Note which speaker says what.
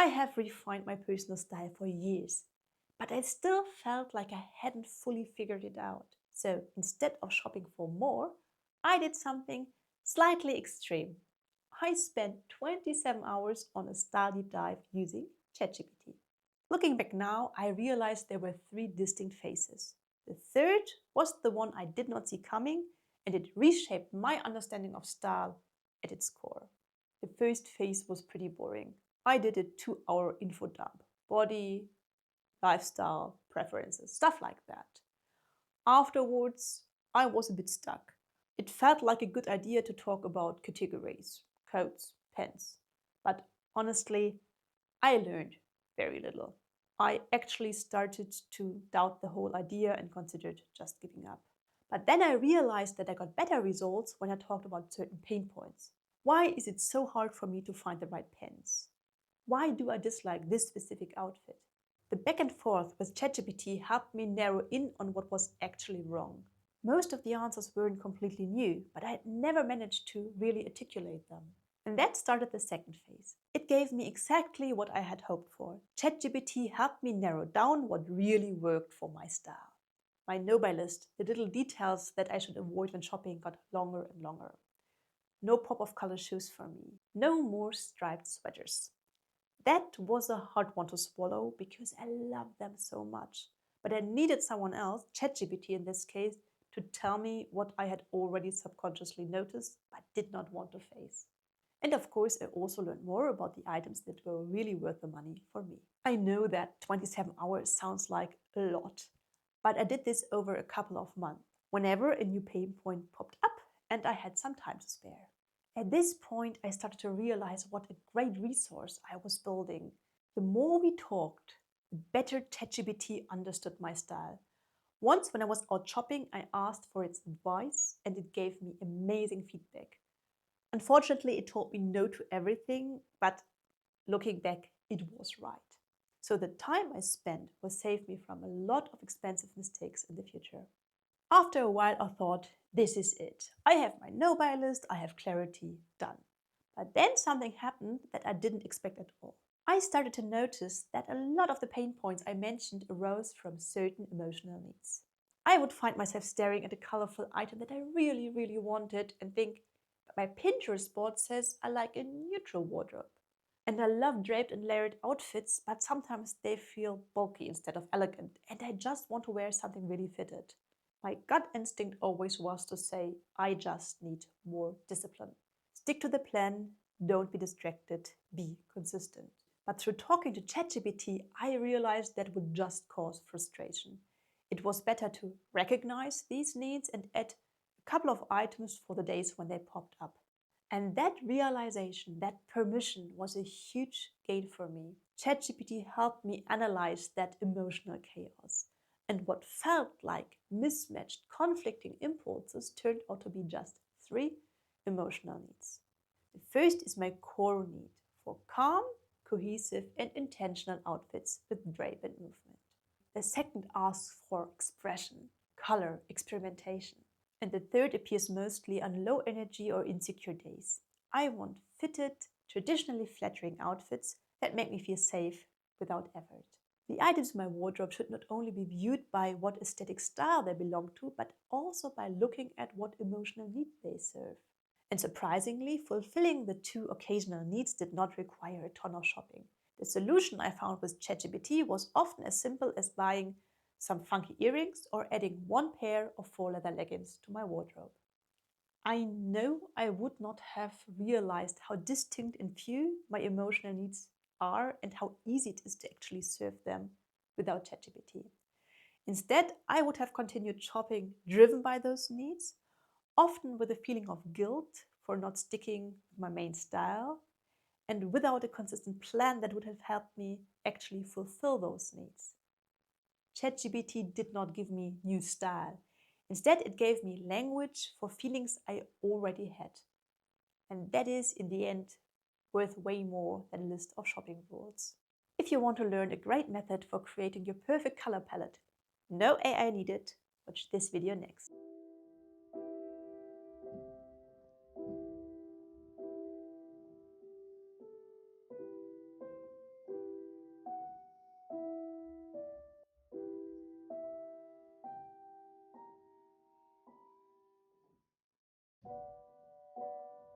Speaker 1: I have refined my personal style for years, but I still felt like I hadn't fully figured it out. So instead of shopping for more, I did something slightly extreme. I spent 27 hours on a style deep dive using ChatGPT. Looking back now, I realized there were three distinct phases. The third was the one I did not see coming, and it reshaped my understanding of style at its core. The first phase was pretty boring. I did a 2-hour info dump: body, lifestyle, preferences, stuff like that. Afterwards, I was a bit stuck. It felt like a good idea to talk about categories, coats, pens. But honestly, I learned very little. I actually started to doubt the whole idea and considered just giving up. But then I realized that I got better results when I talked about certain pain points. Why is it so hard for me to find the right pens? Why do I dislike this specific outfit? The back and forth with ChatGPT helped me narrow in on what was actually wrong. Most of the answers weren't completely new, but I had never managed to really articulate them. And that started the second phase. It gave me exactly what I had hoped for. ChatGPT helped me narrow down what really worked for my style. My no-buy list, the little details that I should avoid when shopping, got longer and longer. No pop-of color shoes for me. No more striped sweaters. That was a hard one to swallow because I love them so much. But I needed someone else, ChatGPT in this case, to tell me what I had already subconsciously noticed but did not want to face. And of course, I also learned more about the items that were really worth the money for me. I know that 27 hours sounds like a lot, but I did this over a couple of months, whenever a new pain point popped up and I had some time to spare. At this point, I started to realize what a great resource I was building. The more we talked, the better ChatGPT understood my style. Once, when I was out shopping, I asked for its advice and it gave me amazing feedback. Unfortunately, it told me no to everything, but looking back, it was right. So the time I spent will save me from a lot of expensive mistakes in the future. After a while, I thought, this is it. I have my no-buy list, I have clarity, done. But then something happened that I didn't expect at all. I started to notice that a lot of the pain points I mentioned arose from certain emotional needs. I would find myself staring at a colorful item that I really wanted and think, but my Pinterest board says I like a neutral wardrobe. And I love draped and layered outfits, but sometimes they feel bulky instead of elegant, and I just want to wear something really fitted. My gut instinct always was to say, I just need more discipline. Stick to the plan, don't be distracted, be consistent. But through talking to ChatGPT, I realized that would just cause frustration. It was better to recognize these needs and add a couple of items for the days when they popped up. And that realization, that permission, was a huge gain for me. ChatGPT helped me analyze that emotional chaos. And what felt like mismatched, conflicting impulses turned out to be just three emotional needs. The first is my core need for calm, cohesive, and intentional outfits with drape and movement. The second asks for expression, color, experimentation. And the third appears mostly on low energy or insecure days. I want fitted, traditionally flattering outfits that make me feel safe without effort. The items in my wardrobe should not only be viewed by what aesthetic style they belong to, but also by looking at what emotional need they serve. And surprisingly, fulfilling the two occasional needs did not require a ton of shopping. The solution I found with ChatGPT was often as simple as buying some funky earrings or adding one pair of faux leather leggings to my wardrobe. I know I would not have realized how distinct and few my emotional needs are and how easy it is to actually serve them without ChatGPT. Instead, I would have continued shopping driven by those needs, often with a feeling of guilt for not sticking with my main style, and without a consistent plan that would have helped me actually fulfill those needs. ChatGPT did not give me new style. Instead, it gave me language for feelings I already had. And that is, in the end, worth way more than a list of shopping rules. If you want to learn a great method for creating your perfect color palette, no AI needed, watch this video next.